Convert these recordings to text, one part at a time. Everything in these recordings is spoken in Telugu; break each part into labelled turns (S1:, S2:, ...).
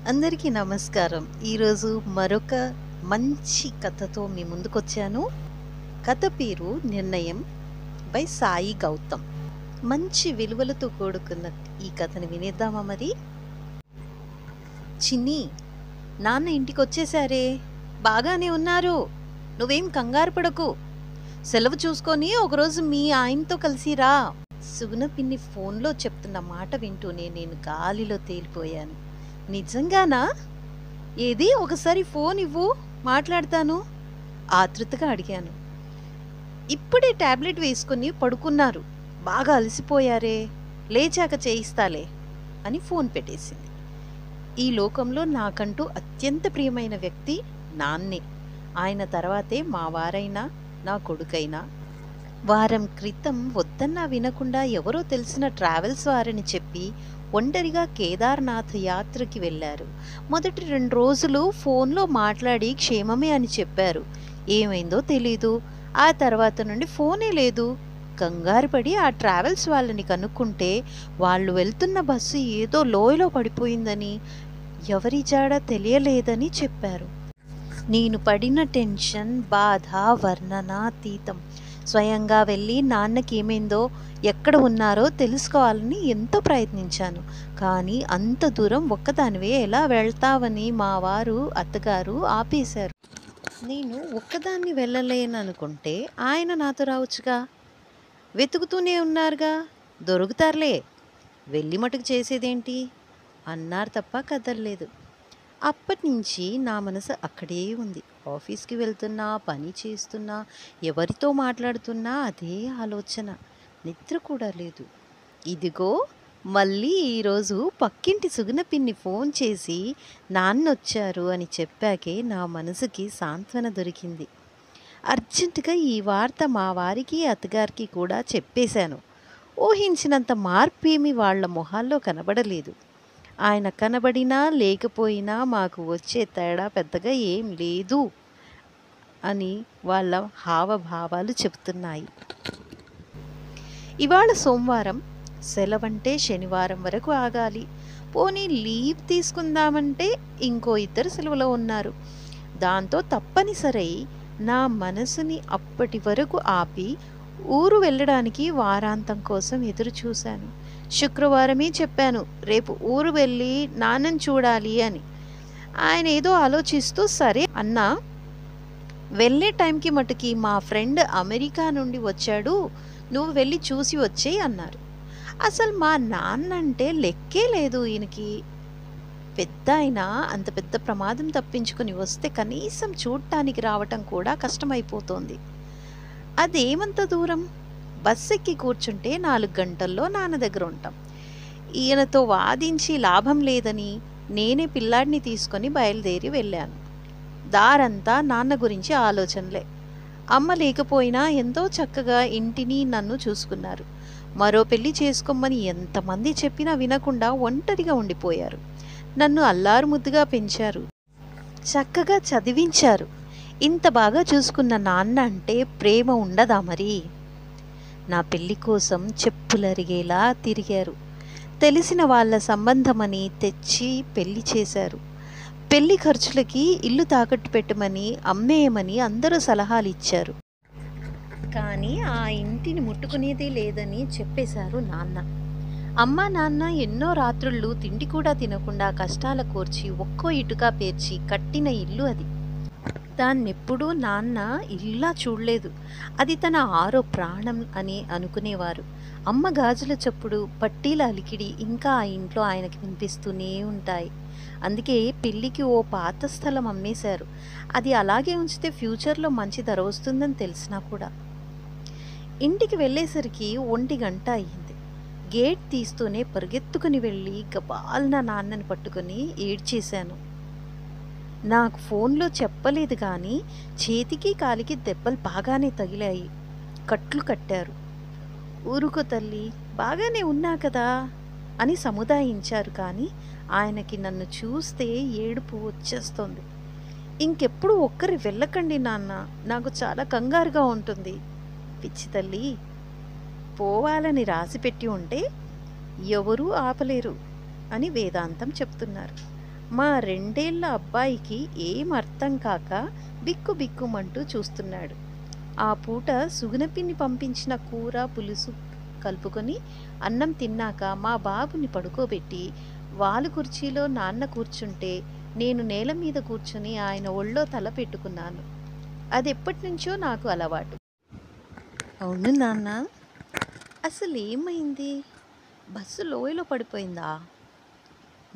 S1: అందరికీ నమస్కారం. ఈరోజు మరొక మంచి కథతో మీ ముందుకొచ్చాను. కథ పేరు 'నిర్ణయం' బై సాయి గౌతమ్. మంచి విలువలతో కూడుకున్న ఈ కథని వినేద్దామా మరి? చిన్ని, నాన్న ఇంటికొచ్చేశారే. బాగానే ఉన్నారు. నువ్వేం కంగారు పడకు. సెలవు చూసుకొని ఒకరోజు మీ ఆయనతో కలిసి రా. సుగుణ పిన్ని ఫోన్లో చెప్తున్న మాట వింటూనే నేను గాలిలో తేలిపోయాను. నిజంగానా? ఏది ఒకసారి ఫోన్ ఇవ్వు, మాట్లాడతాను ఆతృతగా అడిగాను. ఇప్పుడే టాబ్లెట్ వేసుకుని పడుకున్నారు. బాగా అలసిపోయారే, లేచాక చేయిస్తాలే అని ఫోన్ పెట్టేసింది. ఈ లోకంలో నాకంటూ అత్యంత ప్రియమైన వ్యక్తి నాన్నే. ఆయన తర్వాతే మా వారైనా నా కొడుకైనా. వారం క్రితం వద్దన్నా వినకుండా ఎవరో తెలిసిన ట్రావెల్స్ వారని చెప్పి ఒంటరిగా కేదార్నాథ్ యాత్రకి వెళ్ళారు. మొదటి 2 రోజులు ఫోన్లో మాట్లాడి క్షేమమే అని చెప్పారు. ఏమైందో తెలీదు. ఆ తర్వాత నుండి ఫోనే లేదు. కంగారుపడి ఆ ట్రావెల్స్ వాళ్ళని కనుక్కుంటే వాళ్ళు వెళ్తున్న బస్సు ఏదో లోయలో పడిపోయిందని, ఎవరి జాడ తెలియలేదని చెప్పారు. నేను పడిన టెన్షన్, బాధ వర్ణనాతీతం. స్వయంగా వెళ్ళి నాన్నకి ఏమైందో, ఎక్కడ ఉన్నారో తెలుసుకోవాలని ఎంతో ప్రయత్నించాను. కానీ అంత దూరం ఒక్కదానివే ఎలా వెళ్తావని మా వారు, అత్తగారు ఆపేశారు. నేను ఒక్కదాన్ని వెళ్ళలేననుకుంటే ఆయన నాతో రావచ్చుగా. వెతుకుతూనే ఉన్నారుగా, దొరుకుతారులే. వెళ్ళి మటుకు చేసేదేంటి అన్నారు తప్ప కదలలేదు. అప్పటినుంచి నా మనసు అక్కడే ఉంది. ఆఫీస్కి వెళ్తున్నా, పని చేస్తున్నా, ఎవరితో మాట్లాడుతున్నా అదే ఆలోచన. నిద్ర కూడా లేదు. ఇదిగో మళ్ళీ ఈరోజు పక్కింటి సుగుణ పిన్ని ఫోన్ చేసి నాన్నొచ్చారు అని చెప్పాకే నా మనసుకి సాంత్వన దొరికింది. అర్జెంటుగా ఈ వార్త మా వారికి, అత్తగారికి కూడా చెప్పేశాను. ఊహించినంత మార్పేమీ వాళ్ళ మొహాల్లో కనబడలేదు. ఆయన కనబడినా లేకపోయినా మాకు వచ్చే తేడా పెద్దగా ఏం లేదు అని వాళ్ళ హావభావాలు చెబుతున్నాయి. ఇవాళ సోమవారం, సెలవంటే శనివారం వరకు ఆగాలి. పోనీ లీవ్ తీసుకుందామంటే ఇంకో 2 సెలవులో ఉన్నారు. దాంతో తప్పనిసరై నా మనసుని అప్పటి వరకు ఆపి ఊరు వెళ్ళడానికి వారాంతం కోసం ఎదురు చూశాను. శుక్రవారమే చెప్పాను, రేపు ఊరు వెళ్ళి నాన్నని చూడాలి అని. ఆయన ఏదో ఆలోచిస్తూ సరే అన్నా. వెళ్ళే టైంకి మటుకి మా ఫ్రెండ్ అమెరికా నుండి వచ్చాడు, నువ్వు వెళ్ళి చూసి వచ్చేయి అన్నారు. అసలు మా నాన్న అంటే లెక్కే లేదు ఈయనకి. పెద్ద ఆయన అంత పెద్ద ప్రమాదం తప్పించుకుని వస్తే కనీసం చూడటానికి రావటం కూడా కష్టమైపోతోంది. అదేమంత దూరం? బస్సు ఎక్కి కూర్చుంటే 4 గంటల్లో నాన్న దగ్గర ఉంటాం. ఈయనతో వాదించి లాభం లేదని నేనే పిల్లాడిని తీసుకొని బయలుదేరి వెళ్ళాను. దారంతా నాన్న గురించి ఆలోచనలే. అమ్మ లేకపోయినా ఎంతో చక్కగా ఇంటిని, నన్ను చూసుకున్నారు. మరో పెళ్లి చేసుకోమని ఎంతమంది చెప్పినా వినకుండా ఒంటరిగా ఉండిపోయారు. నన్ను అల్లారు ముద్దుగా పెంచారు, చక్కగా చదివించారు. ఇంత బాగా చూసుకున్న నాన్న అంటే ప్రేమ ఉండదా మరి? నా పెళ్లి కోసం చెప్పులరిగేలా తిరిగారు. తెలిసిన వాళ్ళ సంబంధమని తెచ్చి పెళ్లి చేశారు. పెళ్లి ఖర్చులకి ఇల్లు తాకట్టు పెట్టమని, అమ్మేయమని అందరూ సలహాలు ఇచ్చారు. కానీ ఆ ఇంటిని ముట్టుకునేదే లేదని చెప్పేశారు నాన్న. అమ్మ నాన్న ఎన్నో రాత్రుళ్ళు తిండి కూడా తినకుండా కష్టాల కోర్చి ఒక్కో ఇటుక పేర్చి కట్టిన ఇల్లు అది. దాన్నెప్పుడూ నాన్న ఇల్లా చూడలేదు. అది తన 6వ ప్రాణం అని అనుకునేవారు. అమ్మ గాజుల చప్పుడు, పట్టీల అలికిడి ఇంకా ఆ ఇంట్లో ఆయనకి వినిపిస్తూనే ఉంటాయి. అందుకే పెళ్ళికి ఓ పాత స్థలం అమ్మేశారు. అది అలాగే ఉంచితే ఫ్యూచర్లో మంచి ధర వస్తుందని తెలిసినా కూడా. ఇంటికి వెళ్ళేసరికి 1 గంట అయ్యింది. గేట్ తీస్తూనే పరిగెత్తుకుని వెళ్ళి గబాల్న నాన్నని పట్టుకుని ఏడ్చేశాను. నాకు ఫోన్లో చెప్పలేదు కానీ చేతికి కాలికి దెబ్బలు బాగానే తగిలాయి. కట్లు కట్టారు. ఊరుకో తల్లి, బాగానే ఉన్నా కదా అని సముదాయించారు. కానీ ఆయనకి నన్ను చూస్తే ఏడుపు వచ్చేస్తోంది. ఇంకెప్పుడు ఒక్కరి వెళ్ళకండి నాన్న, నాకు చాలా కంగారుగా ఉంటుంది. పిచ్చి తల్లి, పోవాలని రాసిపెట్టి ఉంటే ఎవరూ ఆపలేరు అని వేదాంతం చెప్తున్నారు. మా 2 ఏళ్ల అబ్బాయికి ఏం అర్థం కాక బిక్కుబిక్కుమంటూ చూస్తున్నాడు. ఆ పూట సుగుణపిన్ని పంపించిన కూర, పులుసు కలుపుకొని అన్నం తిన్నాక మా బాబుని పడుకోబెట్టి వాలు కుర్చీలో నాన్న కూర్చుంటే నేను నేల మీద కూర్చుని ఆయన ఒళ్ళో తల పెట్టుకున్నాను. అదెప్పటినుంచో నాకు అలవాటు. అవును నాన్న, అసలేమైంది? బస్సు లోయలో పడిపోయిందా?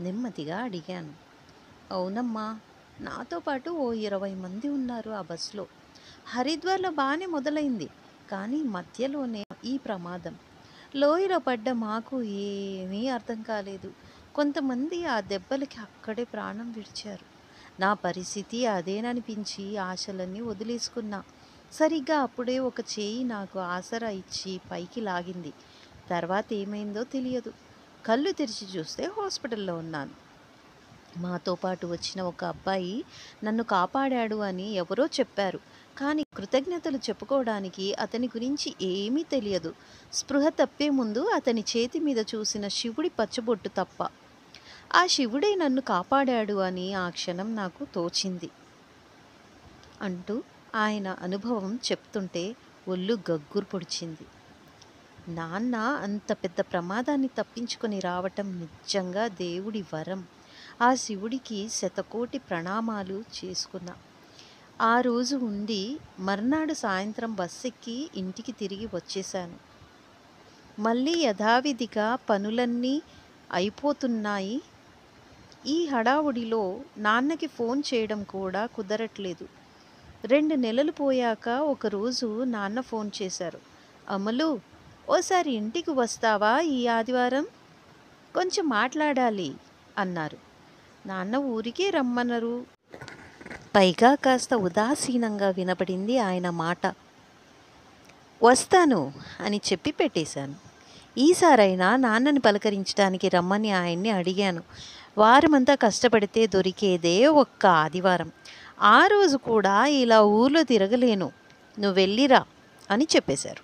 S1: నెమ్మదిగా అడిగాను. అవునమ్మా, నాతో పాటు ఓ 20 మంది ఉన్నారు ఆ బస్సులో. హరిద్వార్లో బాగానే మొదలైంది, కానీ మధ్యలోనే ఈ ప్రమాదం. లోయలో పడ్డ మాకు ఏమీ అర్థం కాలేదు. కొంతమంది ఆ దెబ్బలకి అక్కడే ప్రాణం విడిచారు. నా పరిస్థితి అదేననిపించి ఆశలన్నీ వదిలేసుకున్నా. సరిగ్గా అప్పుడే ఒక చేయి నాకు ఆసరా ఇచ్చి పైకి లాగింది. తర్వాత ఏమైందో తెలియదు. కళ్ళు తెరిచి చూస్తే హాస్పిటల్లో ఉన్నాను. మాతో పాటు వచ్చిన ఒక అబ్బాయి నన్ను కాపాడాడు అని ఎవరో చెప్పారు, కానీ కృతజ్ఞతలు చెప్పుకోవడానికి అతని గురించి ఏమీ తెలియదు. స్పృహ తప్పే ముందు అతని చేతి మీద చూసిన శివుడి పచ్చబొట్టు తప్ప. ఆ శివుడే నన్ను కాపాడాడు అని ఆ క్షణం నాకు తోచింది అంటూ ఆయన అనుభవం చెప్తుంటే ఒళ్ళు గగ్గురు పొడిచింది. నాన్న అంత పెద్ద ప్రమాదాన్ని తప్పించుకొని రావటం నిజంగా దేవుడి వరం. ఆ శివుడికి శతకోటి ప్రణామాలు చేసుకున్నా. ఆ రోజు ఉండి మర్నాడు సాయంత్రం బస్సెక్కి ఇంటికి తిరిగి వచ్చేశాను. మళ్ళీ యథావిధిగా పనులన్నీ అయిపోతున్నాయి. ఈ హడావుడిలో నాన్నకి ఫోన్ చేయడం కూడా కుదరట్లేదు. 2 నెలలు పోయాక ఒకరోజు నాన్న ఫోన్ చేశారు. అమలు, ఓసారి ఇంటికి వస్తావా ఈ ఆదివారం? కొంచెం మాట్లాడాలి అన్నారు. నాన్న ఊరికే రమ్మనరు. పైగా కాస్త ఉదాసీనంగా వినపడింది ఆయన మాట. వస్తాను అని చెప్పి పెట్టేశాను. ఈసారైనా నాన్నని పలకరించడానికి రమ్మని ఆయన్ని అడిగాను. వారమంతా కష్టపడితే దొరికేదే ఒక్క ఆదివారం. ఆ రోజు కూడా ఇలా ఊర్లో తిరగలేను, నువ్వు వెళ్ళిరా అని చెప్పేశారు.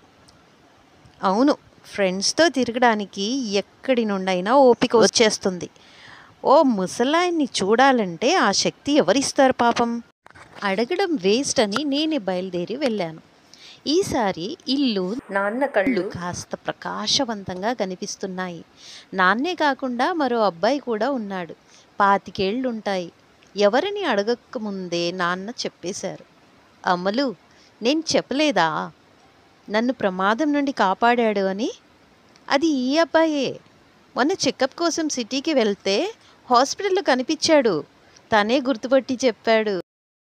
S1: అవును, ఫ్రెండ్స్తో తిరగడానికి ఎక్కడి నుండైనా ఓపిక వచ్చేస్తుంది. ఓ ముసలాయన్ని చూడాలంటే ఆ శక్తి ఎవరిస్తారు పాపం? అడగడం వేస్ట్ అని నేనే బయలుదేరి వెళ్ళాను. ఈసారి ఇల్లు, నాన్న కళ్ళు కాస్త ప్రకాశవంతంగా కనిపిస్తున్నాయి. నాన్నే కాకుండా మరో అబ్బాయి కూడా ఉన్నాడు. 25 ఏళ్ళుంటాయి. ఎవరిని అడగకముందే నాన్న చెప్పేశారు. అమలు, నేను చెప్పలేదా నన్ను ప్రమాదం నుండి కాపాడాడు అని? అది ఈ అబ్బాయే. మొన్న చెకప్ కోసం సిటీకి వెళ్తే హాస్పిటల్లో కనిపించాడు. తనే గుర్తుపట్టి చెప్పాడు.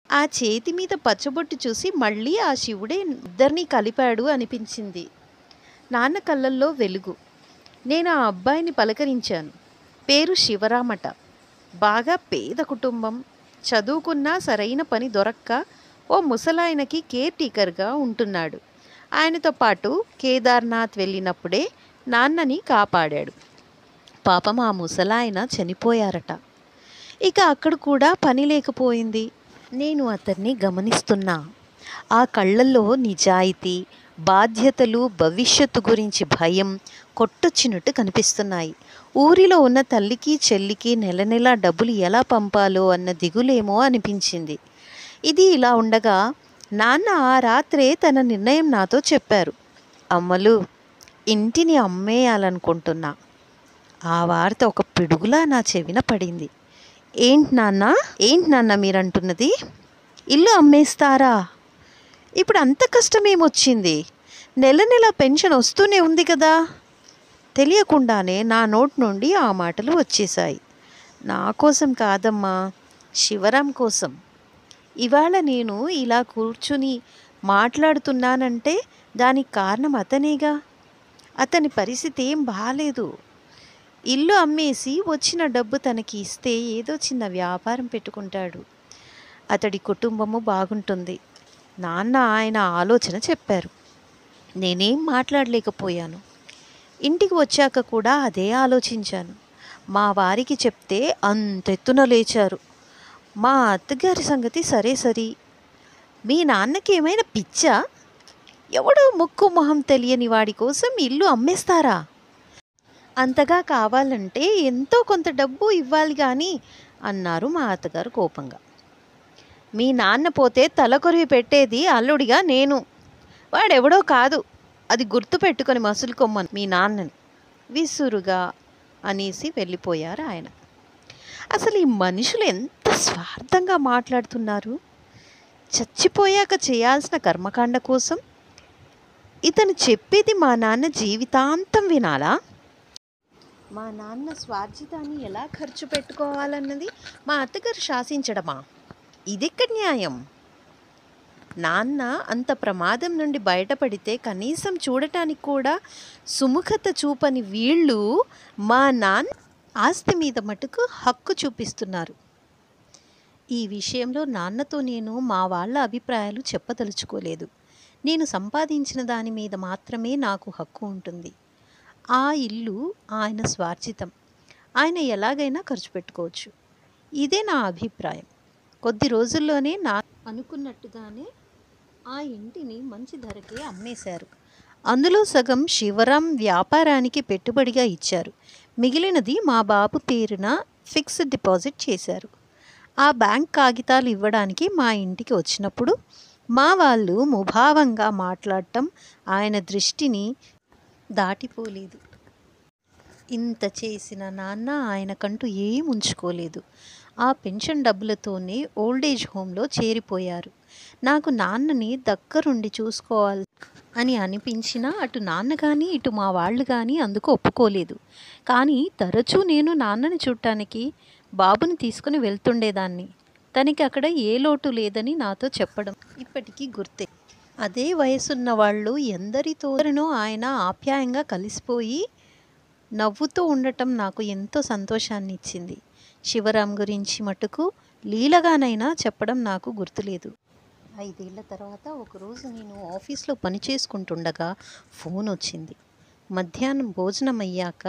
S1: ఆ చేతి మీద పచ్చబొట్టు చూసి మళ్ళీ ఆ శివుడే ఇద్దరినీ కలిపాడు అనిపించింది. నాన్న కళ్ళల్లో వెలుగు. నేను ఆ అబ్బాయిని పలకరించాను. పేరు శివరామట. బాగా పేద కుటుంబం. చదువుకున్నా సరైన పని దొరక్క ఓ ముసలాయనకి కేర్ టేకర్గా ఉంటున్నాడు. ఆయనతో పాటు కేదార్నాథ్ వెళ్ళినప్పుడే నాన్నని కాపాడాడు. పాపం ఆ ముసలాయన చనిపోయారట. ఇక అక్కడ కూడా పని లేకపోయింది. నేను అతన్ని గమనిస్తున్నా. ఆ కళ్ళల్లో నిజాయితీ, బాధ్యతలు, భవిష్యత్తు గురించి భయం కొట్టొచ్చినట్టు కనిపిస్తున్నాయి. ఊరిలో ఉన్న తల్లికి చెల్లికి నెల నెల డబ్బులు ఎలా పంపాలో అన్న దిగులేమో అనిపించింది. ఇది ఇలా ఉండగా నాన్న ఆ రాత్రే తన నిర్ణయం నాతో చెప్పారు. అమ్మలు, ఇంటిని అమ్మేయాలనుకుంటున్నా. ఆ వార్త ఒక పిడుగులా నా చెవిన పడింది. ఏంటి నాన్న మీరంటున్నది? ఇల్లు అమ్మేస్తారా? ఇప్పుడు అంత కష్టమేమొచ్చింది? నెల నెల పెన్షన్ వస్తూనే ఉంది కదా. తెలియకుండానే నా నోటి నుండి ఆ మాటలు వచ్చేశాయి. నా కోసం కాదమ్మా, శివరాం కోసం. ఇవాళ నేను ఇలా కూర్చుని మాట్లాడుతున్నానంటే దానికి కారణం అతనేగా. అతని పరిస్థితి ఏం బాలేదు. ఇల్లు అమ్మేసి వచ్చిన డబ్బు తనకి ఇస్తే ఏదో చిన్న వ్యాపారం పెట్టుకుంటాడు. అతడి కుటుంబము బాగుంటుంది. నాన్న ఆయన ఆలోచన చెప్పారు. నేనేం మాట్లాడలేకపోయాను. ఇంటికి వచ్చాక కూడా అదే ఆలోచించాను. మా వారికి చెప్తే అంతెత్తున లేచారు. మా అత్తగారి సంగతి సరే, మీ నాన్నకి ఏమైనా పిచ్చా? ఎవడో ముక్కు మొహం తెలియని వాడి కోసం ఇల్లు అమ్మేస్తారా? అంతగా కావాలంటే ఎంతో కొంత డబ్బు ఇవ్వాలి కానీ అన్నారు మా అత్తగారు కోపంగా. మీ నాన్న పోతే తలకొరివి పెట్టేది అల్లుడిగా నేను. వాడెవడో కాదు, అది గుర్తు పెట్టుకొని మసులుకొమ్మను మీ నాన్నని విసురుగా అనేసి వెళ్ళిపోయారు ఆయన. అసలు ఈ మనుషులు ఎంత స్వార్థంగా మాట్లాడుతున్నారు. చచ్చిపోయాక చేయాల్సిన కర్మకాండ కోసం ఇతను చెప్పేది మా నాన్న జీవితాంతం వినాలా? మా నాన్న స్వార్జితాన్ని ఎలా ఖర్చు పెట్టుకోవాలన్నది మా అత్తగారు శాసించడమా? ఇదెక్కడ న్యాయం? నాన్న అంత ప్రమాదం నుండి బయటపడితే కనీసం చూడటానికి కూడా సుముఖత చూపని వీళ్ళు మా నాన్న ఆస్తి మీద మటుకు హక్కు చూపిస్తున్నారు. ఈ విషయంలో నాన్నతో నేను మా వాళ్ళ అభిప్రాయాలు చెప్పదలుచుకోలేదు. నేను సంపాదించిన దాని మీద మాత్రమే నాకు హక్కు ఉంటుంది. ఆ ఇల్లు ఆయన స్వార్జితం. ఆయన ఎలాగైనా ఖర్చు పెట్టుకోవచ్చు. ఇదే నా అభిప్రాయం. కొద్ది రోజుల్లోనే నా అనుకున్నట్టుగానే ఆ ఇంటిని మంచి ధరకే అమ్మేశారు. అందులో సగం శివరాం వ్యాపారానికి పెట్టుబడిగా ఇచ్చారు. మిగిలినది మా బాబు పేరున ఫిక్స్డ్ డిపాజిట్ చేశారు. ఆ బ్యాంక్ కాగితాలు ఇవ్వడానికి మా ఇంటికి వచ్చినప్పుడు మా వాళ్ళు ముభావంగా మాట్లాడటం ఆయన దృష్టిని దాటిపోలేదు. ఇంత చేసిన నాన్న ఆయనకంటూ ఏం ఉంచుకోలేదు. ఆ పెన్షన్ డబ్బులతోనే ఓల్డేజ్ హోమ్లో చేరిపోయారు. నాకు నాన్నని దగ్గరుండి చూసుకోవాలి అని అనిపించినా అటు నాన్న కానీ ఇటు మా వాళ్ళు కానీ అందుకు ఒప్పుకోలేదు. కానీ తరచూ నేను నాన్నని చూడటానికి బాబుని తీసుకుని వెళ్తుండేదాన్ని. తనకి అక్కడ ఏ లోటు లేదని నాతో చెప్పడం ఇప్పటికీ గుర్తే. అదే వయసున్న వాళ్ళు ఎందరితోనో ఆయన ఆప్యాయంగా కలిసిపోయి నవ్వుతూ ఉండటం నాకు ఎంతో సంతోషాన్ని ఇచ్చింది. శివరాం గురించి మటుకు లీలగానైనా చెప్పడం నాకు గుర్తులేదు. 5 ఏళ్ల తర్వాత ఒకరోజు నేను ఆఫీస్లో పని చేసుకుంటుండగా ఫోన్ వచ్చింది. మధ్యాహ్నం భోజనం అయ్యాక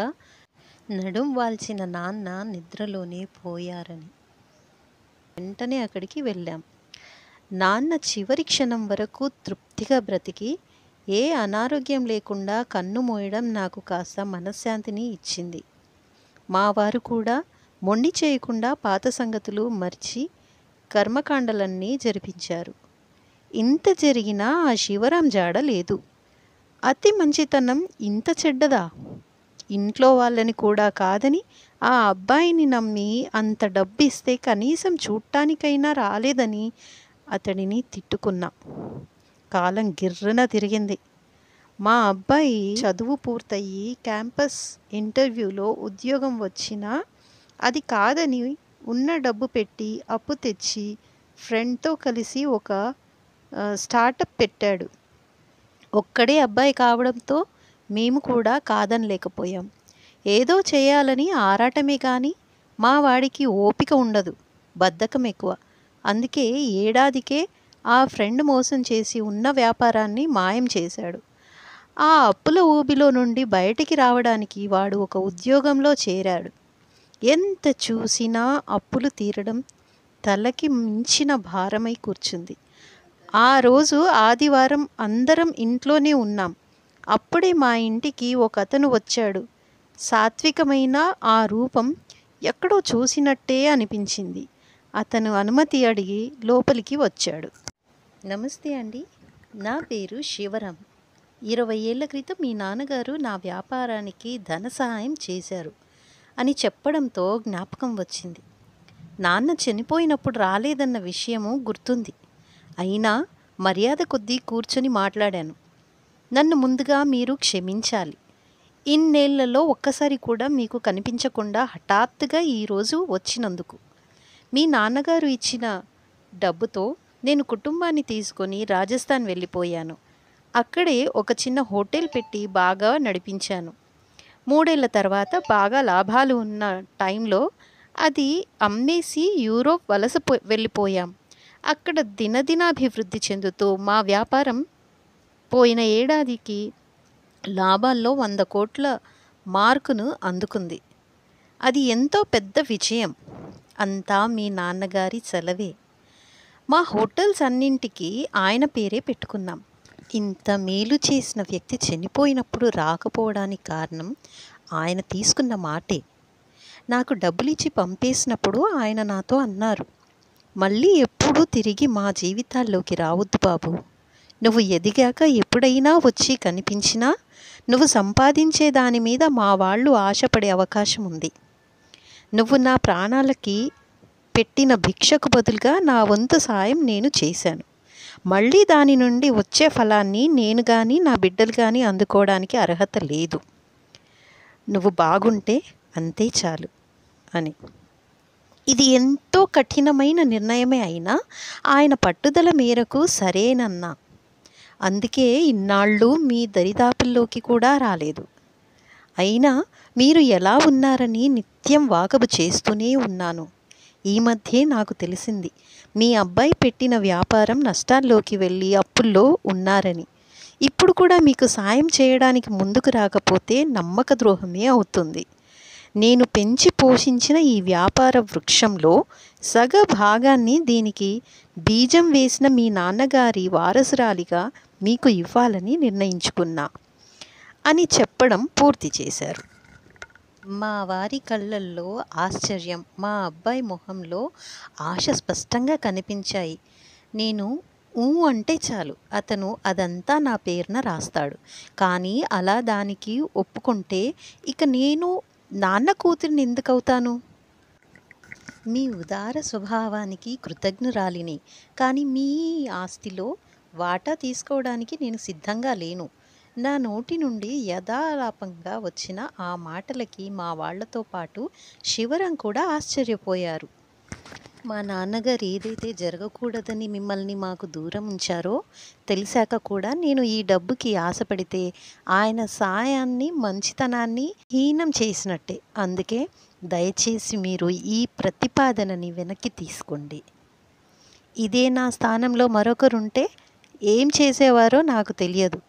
S1: నడుం వాల్చిన నాన్న నిద్రలోనే పోయారని. వెంటనే అక్కడికి వెళ్ళాం. నాన్న చివరి క్షణం వరకు తృప్తిగా బ్రతికి ఏ అనారోగ్యం లేకుండా కన్ను మూయడం నాకు కాస్త మనశ్శాంతిని ఇచ్చింది. మా వారు కూడా మొండి చేయకుండా పాత సంగతులు మర్చి కర్మకాండలన్నీ జరిపించారు. ఇంత జరిగినా ఆ శివరాం జాడ లేదు. అతి మంచితనం ఇంత చెడ్డదా? ఇంట్లో వాళ్ళని కూడా కాదని ఆ అబ్బాయిని నమ్మి అంత డబ్బిస్తే కనీసం చూడటానికైనా రాలేదని అతడిని తిట్టుకున్నా. కాలం గిర్రున తిరిగింది. మా అబ్బాయి చదువు పూర్తయి క్యాంపస్ ఇంటర్వ్యూలో ఉద్యోగం వచ్చినా అది కాదని ఉన్న డబ్బు పెట్టి అప్పు తెచ్చి ఫ్రెండ్తో కలిసి ఒక స్టార్టప్ పెట్టాడు. ఒక్కడే అబ్బాయి కావడంతో మేము కూడా కాదనలేకపోయాం. ఏదో చేయాలని ఆరాటమే కానీ మా వాడికి ఓపిక ఉండదు, బద్ధకం ఎక్కువ. అందుకే ఏడాదికే ఆ ఫ్రెండ్ మోసం చేసి ఉన్న వ్యాపారాన్ని మాయం చేశాడు. ఆ అప్పుల ఊబిలో నుండి బయటికి రావడానికి వాడు ఒక ఉద్యోగంలో చేరాడు. ఎంత చూసినా అప్పులు తీరడం తలకి మించిన భారమై కూర్చుంది. ఆ రోజు ఆదివారం అందరం ఇంట్లోనే ఉన్నాం. అప్పుడే మా ఇంటికి ఒక అతను వచ్చాడు. సాత్వికమైన ఆ రూపం ఎక్కడో చూసినట్టే అనిపించింది. అతను అనుమతి అడిగి లోపలికి వచ్చాడు. నమస్తే అండి, నా పేరు శివరాం. 20 ఏళ్ల క్రితం మీ నాన్నగారు నా వ్యాపారానికి ధన సహాయం చేశారు అని చెప్పడంతో జ్ఞాపకం వచ్చింది. నాన్న చనిపోయినప్పుడు రాలేదన్న విషయము గుర్తుంది. అయినా మర్యాద కొద్దీ కూర్చొని మాట్లాడాను. నన్ను ముందుగా మీరు క్షమించాలి. ఇన్నేళ్లలో ఒక్కసారి కూడా మీకు కనిపించకుండా హఠాత్తుగా ఈరోజు వచ్చినందుకు. మీ నాన్నగారు ఇచ్చిన డబ్బుతో నేను కుటుంబాన్ని తీసుకొని రాజస్థాన్ వెళ్ళిపోయాను. అక్కడే ఒక చిన్న హోటల్ పెట్టి బాగా నడిపించాను. 3 ఏళ్ల తర్వాత బాగా లాభాలు ఉన్న టైంలో అది అమ్మేసి యూరోప్ వలస వెళ్ళిపోయాం. అక్కడ దినదినాభివృద్ధి చెందుతూ మా వ్యాపారం పోయిన ఏడాదికి లాభాల్లో 100 కోట్ల మార్కును అందుకుంది. అది ఎంతో పెద్ద విజయం. అంతా మీ నాన్నగారి చలవే. మా హోటల్స్ అన్నింటికి ఆయన పేరే పెట్టుకున్నాం. ఇంత మేలు చేసిన వ్యక్తి చనిపోయినప్పుడు రాకపోవడానికి కారణం ఆయన తీసుకున్న మాటే. నాకు డబ్బులిచ్చి పంపేసినప్పుడు ఆయన నాతో అన్నారు, మళ్ళీ ఎప్పుడూ తిరిగి మా జీవితాల్లోకి రావద్దు బాబు. నువ్వు ఎదిగాక ఎప్పుడైనా వచ్చి కనిపించినా నువ్వు సంపాదించే దాని మీద మా వాళ్ళు ఆశపడే అవకాశం ఉంది. నువ్వు నా ప్రాణాలకి పెట్టిన భిక్షకు బదులుగా నా వంతు సాయం నేను చేశాను. మళ్ళీ దాని నుండి వచ్చే ఫలాన్ని నేను కానీ నా బిడ్డలు కానీ అందుకోవడానికి అర్హత లేదు. నువ్వు బాగుంటే అంతే చాలు అని. ఇది ఎంతో కఠినమైన నిర్ణయమే అయినా ఆయన పట్టుదల మేరకు సరేనన్నా. అందుకే ఇన్నాళ్ళు మీ దరిదాపుల్లోకి కూడా రాలేదు. అయినా మీరు ఎలా ఉన్నారని నిత్యం వాకబు చేస్తూనే ఉన్నాను. ఈ మధ్యే నాకు తెలిసింది మీ అబ్బాయి పెట్టిన వ్యాపారం నష్టాల్లోకి వెళ్ళి అప్పుల్లో ఉన్నారని. ఇప్పుడు కూడా మీకు సాయం చేయడానికి ముందుకు రాకపోతే నమ్మక ద్రోహమే అవుతుంది. నేను పెంచి పోషించిన ఈ వ్యాపార వృక్షంలో సగ భాగాన్ని దీనికి బీజం వేసిన మీ నాన్నగారి వారసురాలిగా మీకు ఇవ్వాలని నిర్ణయించుకున్నా అని చెప్పడం పూర్తి చేశారు. మా వారి కళ్ళల్లో ఆశ్చర్యం, మా అబ్బాయి మొహంలో ఆశ స్పష్టంగా కనిపించాయి. నేను అంటే చాలు అతను అదంతా నా పేరున రాస్తాడు. కానీ అలా దానికి ఒప్పుకుంటే ఇక నేను నాన్న కూతురిని ఎందుకవుతాను? మీ ఉదార స్వభావానికి కృతజ్ఞురాలిని. కానీ మీ ఆస్తిలో వాటా తీసుకోవడానికి నేను సిద్ధంగా లేను. నా నోటి నుండి యథాలాపంగా వచ్చిన ఆ మాటలకి మా వాళ్లతో పాటు శివరాం కూడా ఆశ్చర్యపోయారు. మా నాన్నగారు ఏదైతే జరగకూడదని మిమ్మల్ని మాకు దూరం ఉంచారో తెలిసాక కూడా నేను ఈ డబ్బుకి ఆశపడితే ఆయన సాయాన్ని, మంచితనాన్ని హీనం చేసినట్టే. అందుకే దయచేసి మీరు ఈ ప్రతిపాదనని వెనక్కి తీసుకోండి. ఇదే నా స్థానంలో మరొకరుంటే ఏం చేసేవారో నాకు తెలియదు.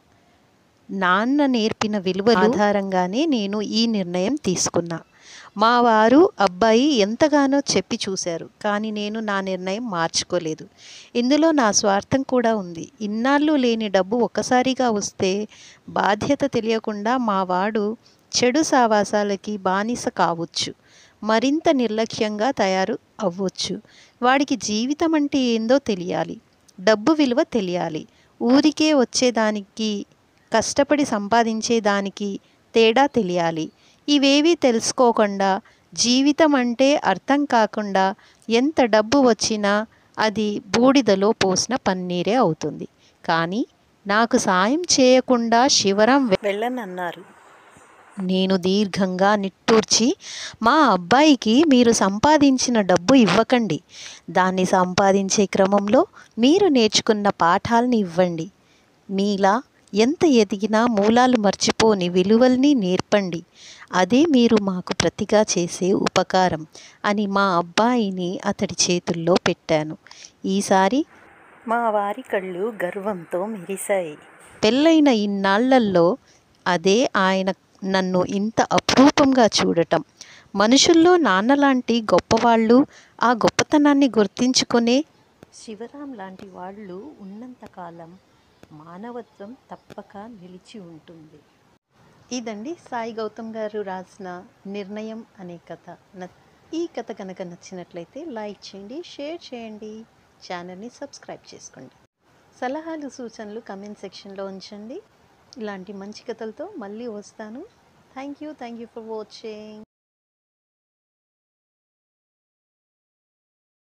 S1: నాన్న నేర్పిన విలువల ఆధారంగానే నేను ఈ నిర్ణయం తీసుకున్నా. మా వారు అబ్బాయి ఎంతగానో చెప్పి చూశారు. కానీ నేను నా నిర్ణయం మార్చుకోలేదు. ఇందులో నా స్వార్థం కూడా ఉంది. ఇన్నాళ్ళు లేని డబ్బు ఒక్కసారిగా వస్తే బాధ్యత తెలియకుండా మా వాడు చెడు సావాసాలకి బానిస కావచ్చు. మరింత నిర్లక్ష్యంగా తయారు అవ్వచ్చు. వాడికి జీవితం అంటే ఏందో తెలియాలి. డబ్బు విలువ తెలియాలి. ఊరికే వచ్చేదానికి, కష్టపడి సంపాదించేదానికి తేడా తెలియాలి. ఇవేవీ తెలుసుకోకుండా, జీవితం అంటే అర్థం కాకుండా ఎంత డబ్బు వచ్చినా అది బూడిదలో పోసిన పన్నీరే అవుతుంది. కానీ నాకు సాయం చేయకుండా శివరాం వెళ్ళనన్నారు. నేను దీర్ఘంగా నిట్టూర్చి, మా అబ్బాయికి మీరు సంపాదించిన డబ్బు ఇవ్వకండి. దాన్ని సంపాదించే క్రమంలో మీరు నేర్చుకున్న పాఠాలని ఇవ్వండి. మీలా ఎంత ఎదిగినా మూలాలు మర్చిపోని విలువల్ని నేర్పండి. అదే మీరు మాకు ప్రతిగా చేసే ఉపకారం అని మా అబ్బాయిని అతడి చేతుల్లో పెట్టాను. ఈసారి మా వారి కళ్ళు గర్వంతో మెరిశాయి. పెళ్ళైన ఇన్నాళ్లలో అదే ఆయన నన్ను ఇంత అపురూపంగా చూడటం. మనుషుల్లో నాన్నలాంటి గొప్పవాళ్ళు, ఆ గొప్పతనాన్ని గుర్తించుకునే శివరాం లాంటి వాళ్ళు ఉన్నంతకాలం మానవత్వం తప్పక నిలిచి ఉంటుంది. ఇదండి సాయి గౌతమ్ గారు రాసిన నిర్ణయం అనే కథ. ఈ కథ కనుక నచ్చినట్లయితే లైక్ చేయండి, షేర్ చేయండి, ఛానల్ని సబ్స్క్రైబ్ చేసుకోండి. సలహాలు, సూచనలు కమెంట్ సెక్షన్లో ఉంచండి. ఇలాంటి మంచి కథలతో మళ్ళీ వస్తాను. Thank you for watching.